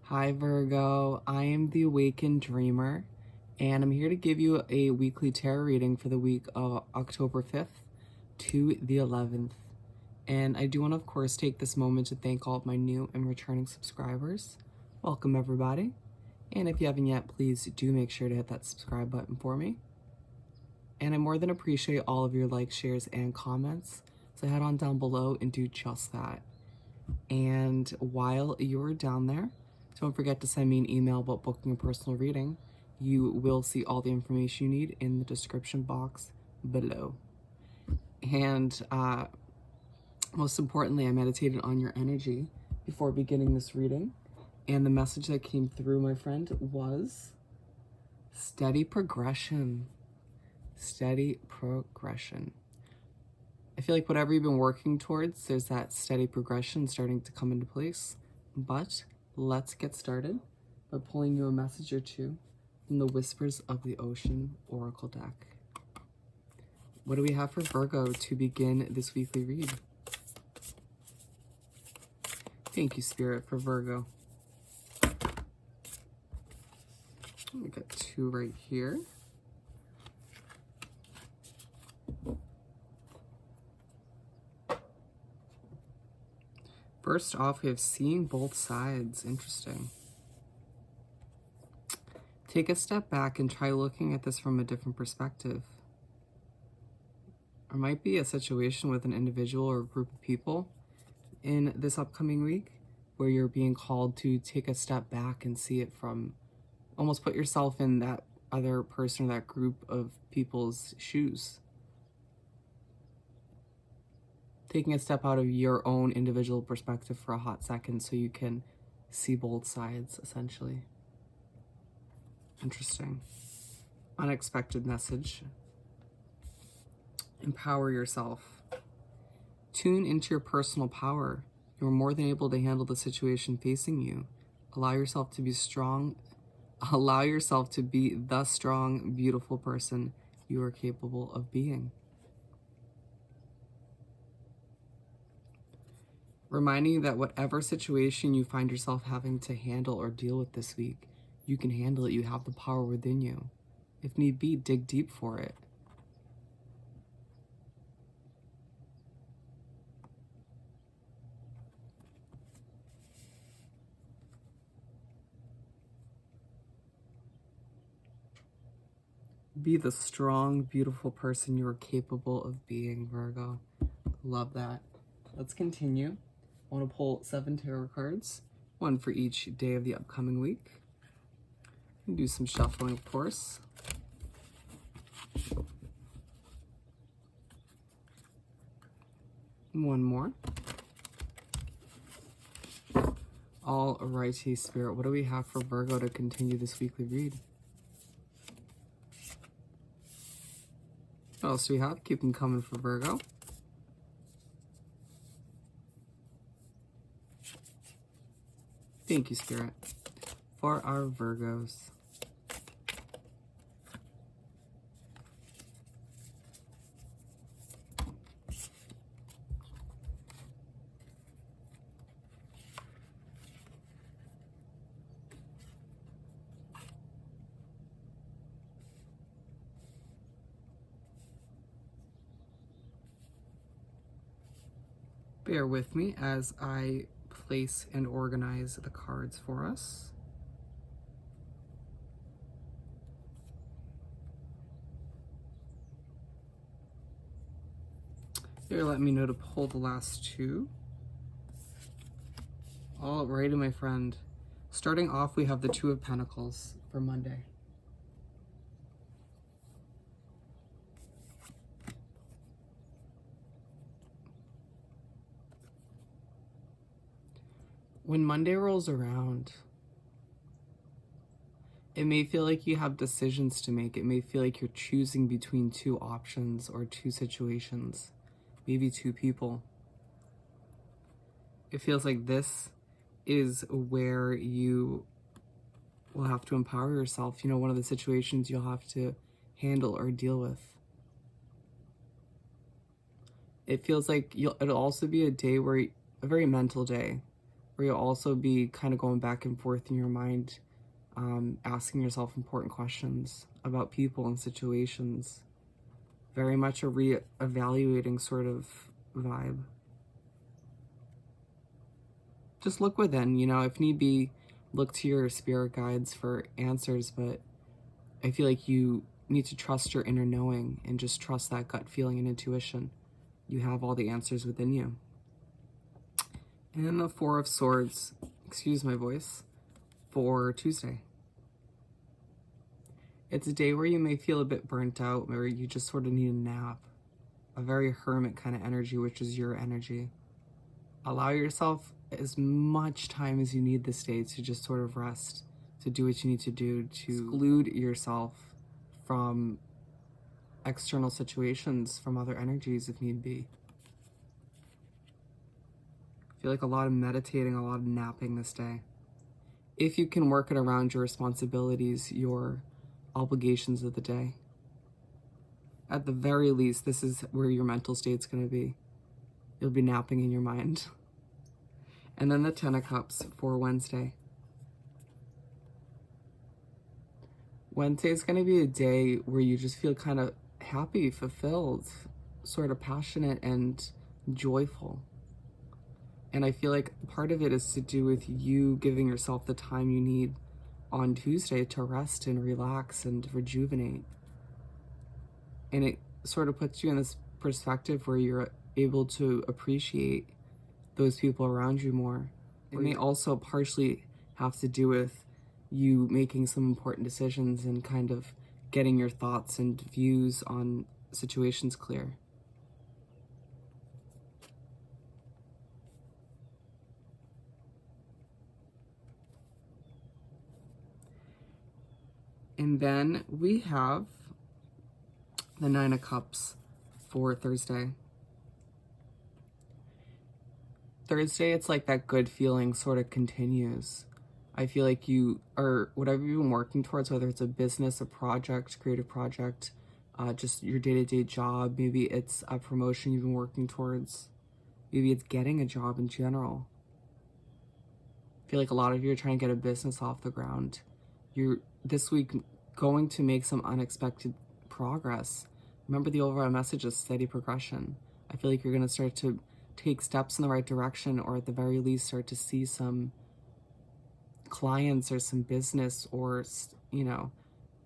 Hi Virgo, I am the Awakened Dreamer, and I'm here to give you a weekly tarot reading for the week of October 5th to the 11th. And I do want to, of course, take this moment to thank all of my new and returning subscribers. Welcome, everybody. And if you haven't yet, please do make sure to hit that subscribe button for me. And I more than appreciate all of your likes, shares, and comments. So head on down below and do just that. And while you're down there, don't forget to send me an email about booking a personal reading. You will see all the information you need in the description box below. And most importantly, I meditated on your energy before beginning this reading. And the message that came through, my friend, was steady progression. Steady progression. I feel like whatever you've been working towards, there's that steady progression starting to come into place. But let's get started by pulling you a message or two from the Whispers of the Ocean Oracle deck. What do we have for Virgo to begin this weekly read? Thank you, Spirit, for Virgo. We got two right here. First off, we have seeing both sides. Interesting. Take a step back and try looking at this from a different perspective. There might be a situation with an individual or a group of people in this upcoming week where you're being called to take a step back and see it from, almost put yourself in that other person or that group of people's shoes. Taking a step out of your own individual perspective for a hot second so you can see both sides, essentially. Interesting. Unexpected message. Empower yourself. Tune into your personal power. You're more than able to handle the situation facing you. Allow yourself to be strong. Allow yourself to be the strong, beautiful person you are capable of being. Reminding you that whatever situation you find yourself having to handle or deal with this week, you can handle it. You have the power within you. If need be, dig deep for it. Be the strong, beautiful person you are capable of being, Virgo. Love that. Let's continue. I want to pull 7 tarot cards, one for each day of the upcoming week. And do some shuffling, of course. One more. All righty, Spirit. What do we have for Virgo to continue this weekly read? What else do we have? Keep them coming for Virgo. Thank you, Spirit, for our Virgos. Bear with me as I place and organize the cards for us. Here, let me know to pull the last two. All righty, my friend. Starting off, we have the Two of Pentacles for Monday. When Monday rolls around, it may feel like you have decisions to make. It may feel like you're choosing between two options or two situations, maybe two people. It feels like this is where you will have to empower yourself. You know, one of the situations you'll have to handle or deal with. It feels like it'll also be a day where, a very mental day, where you'll also be kind of going back and forth in your mind, asking yourself important questions about people and situations. Very much a re-evaluating sort of vibe. Just look within, you know, if need be, look to your spirit guides for answers, but I feel like you need to trust your inner knowing and just trust that gut feeling and intuition. You have all the answers within you. And then the Four of Swords, excuse my voice, for Tuesday. It's a day where you may feel a bit burnt out, where you just sort of need a nap. A very hermit kind of energy, which is your energy. Allow yourself as much time as you need this day to just sort of rest, to do what you need to do, to exclude yourself from external situations, from other energies if need be. I feel like a lot of meditating, a lot of napping this day. If you can work it around your responsibilities, your obligations of the day. At the very least, this is where your mental state's going to be. You'll be napping in your mind. And then the Ten of Cups for Wednesday. Wednesday is going to be a day where you just feel kind of happy, fulfilled, sort of passionate and joyful. And I feel like part of it is to do with you giving yourself the time you need on Tuesday to rest and relax and rejuvenate. And it sort of puts you in this perspective where you're able to appreciate those people around you more. It may also partially have to do with you making some important decisions and kind of getting your thoughts and views on situations clear. And then we have the Nine of Cups for Thursday. Thursday, it's like that good feeling sort of continues. I feel like you are, whatever you've been working towards, whether it's a business, a project, creative project, just your day-to-day job, maybe it's a promotion you've been working towards, maybe it's getting a job in general. I feel like a lot of you are trying to get a business off the ground. You're this week going to make some unexpected progress. Remember, the overall message is steady progression. I feel like you're going to start to take steps in the right direction, or at the very least start to see some clients or some business, or you know,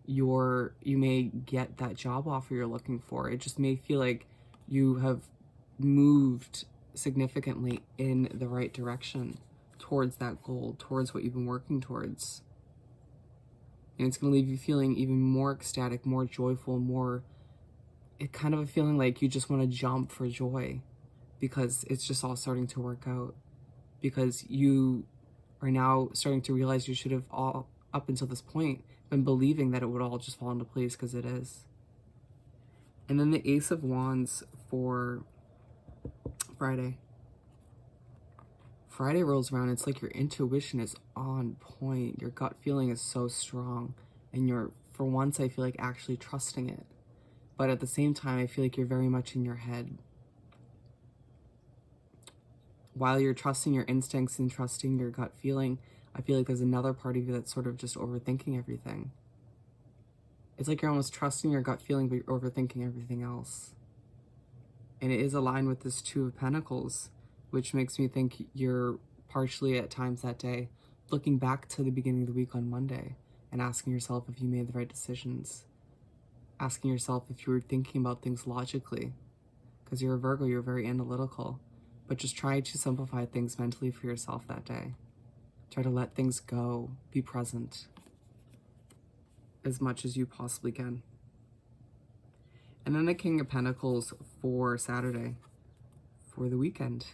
you may get that job offer you're looking for. It just may feel like you have moved significantly in the right direction towards that goal, towards what you've been working towards. And it's going to leave you feeling even more ecstatic, more joyful, more, it kind of a feeling like you just want to jump for joy, because it's just all starting to work out, because you are now starting to realize you should have all, up until this point, been believing that it would all just fall into place, because it is. And then the Ace of Wands for Friday. Friday rolls around, it's like your intuition is on point. Your gut feeling is so strong, and you're, for once, I feel like actually trusting it. But at the same time, I feel like you're very much in your head. While you're trusting your instincts and trusting your gut feeling, I feel like there's another part of you that's sort of just overthinking everything. It's like you're almost trusting your gut feeling, but you're overthinking everything else. And it is aligned with this Two of Pentacles, which makes me think you're partially at times that day looking back to the beginning of the week on Monday and asking yourself if you made the right decisions. Asking yourself if you were thinking about things logically. Because you're a Virgo, you're very analytical. But just try to simplify things mentally for yourself that day. Try to let things go. Be present as much as you possibly can. And then the King of Pentacles for Saturday, for the weekend.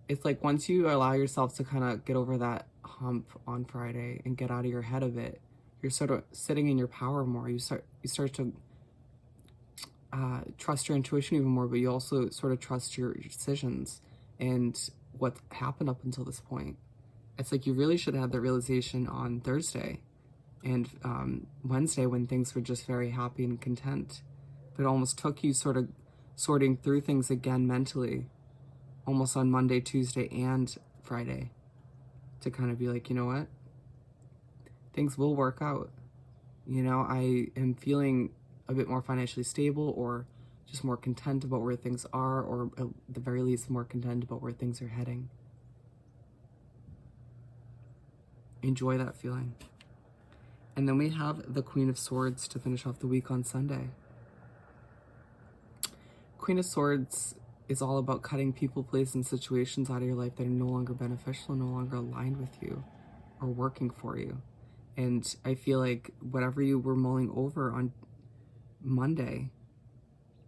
It's like once you allow yourself to kind of get over that hump on Friday and get out of your head of it, you're sort of sitting in your power more. You start to trust your intuition even more, but you also sort of trust your decisions and what happened up until this point. It's like you really should have the realization on Thursday and Wednesday, when things were just very happy and content. But it almost took you sort of sorting through things again mentally almost on Monday, Tuesday, and Friday to kind of be like, you know what? Things will work out. You know, I am feeling a bit more financially stable, or just more content about where things are, or at the very least more content about where things are heading. Enjoy that feeling. And then we have the Queen of Swords to finish off the week on Sunday. Queen of Swords is all about cutting people, places, and situations out of your life that are no longer beneficial, no longer aligned with you or working for you. And I feel like whatever you were mulling over on Monday,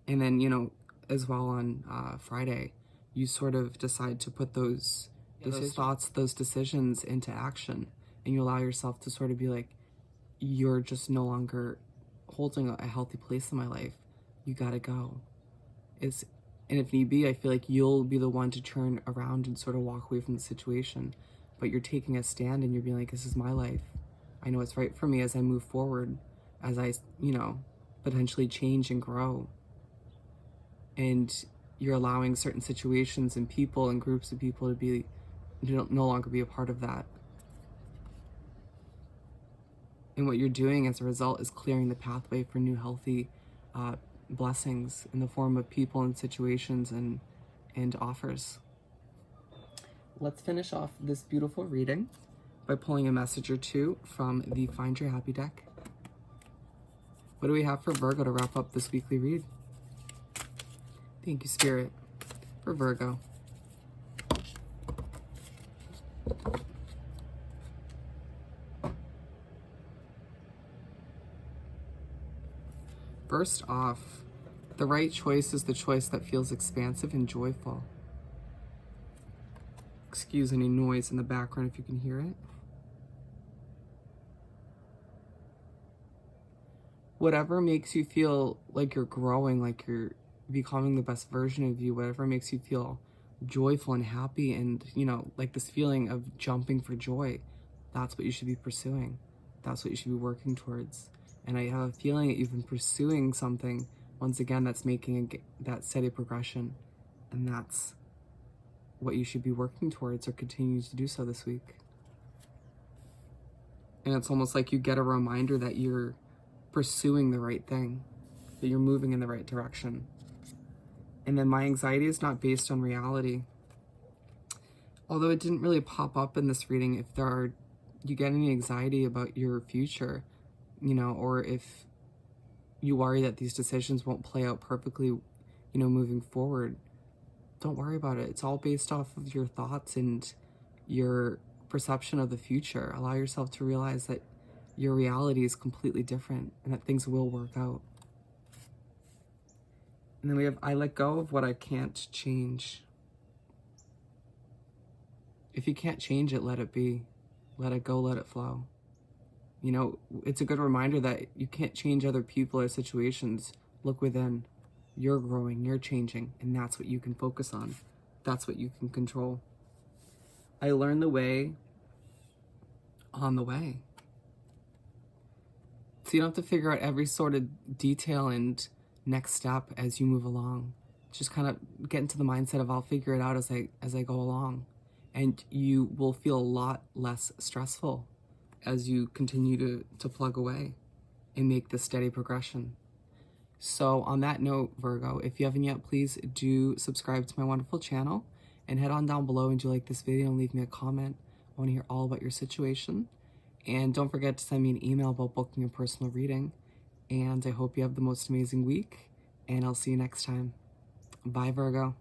and then, you know, as well on Friday, you sort of decide to put those thoughts, those decisions into action, and you allow yourself to sort of be like, you're just no longer holding a healthy place in my life. You gotta go. And if need be, I feel like you'll be the one to turn around and sort of walk away from the situation. But you're taking a stand and you're being like, this is my life. I know it's right for me as I move forward, as I, you know, potentially change and grow. And you're allowing certain situations and people and groups of people to be, no longer be a part of that. And what you're doing as a result is clearing the pathway for new healthy blessings in the form of people and situations and offers. Let's finish off this beautiful reading by pulling a message or two from the Find Your Happy deck. What do we have for Virgo to wrap up this weekly read? Thank you, Spirit, for Virgo. First off, the right choice is the choice that feels expansive and joyful. Excuse any noise in the background if you can hear it. Whatever makes you feel like you're growing, like you're becoming the best version of you, whatever makes you feel joyful and happy and, you know, like this feeling of jumping for joy, that's what you should be pursuing. That's what you should be working towards. And I have a feeling that you've been pursuing something, once again, that's making that steady progression. And that's what you should be working towards, or continue to do so this week. And it's almost like you get a reminder that you're pursuing the right thing, that you're moving in the right direction. And then my anxiety is not based on reality. Although it didn't really pop up in this reading, if you get any anxiety about your future, you know, or if you worry that these decisions won't play out perfectly, you know, moving forward, don't worry about it. It's all based off of your thoughts and your perception of the future. Allow yourself to realize that your reality is completely different and that things will work out. And then we have, I let go of what I can't change. If you can't change it, let it be. Let it go, let it flow. You know, it's a good reminder that you can't change other people or situations. Look within. You're growing, you're changing, and that's what you can focus on. That's what you can control. I learned the way on the way. So you don't have to figure out every sort of detail and next step as you move along. Just kind of get into the mindset of I'll figure it out as I go along. And you will feel a lot less stressful as you continue to plug away and make this steady progression. So on that note, Virgo, if you haven't yet, please do subscribe to my wonderful channel and head on down below and do like this video and leave me a comment. I want to hear all about your situation. And don't forget to send me an email about booking a personal reading. And I hope you have the most amazing week, and I'll see you next time. Bye, Virgo.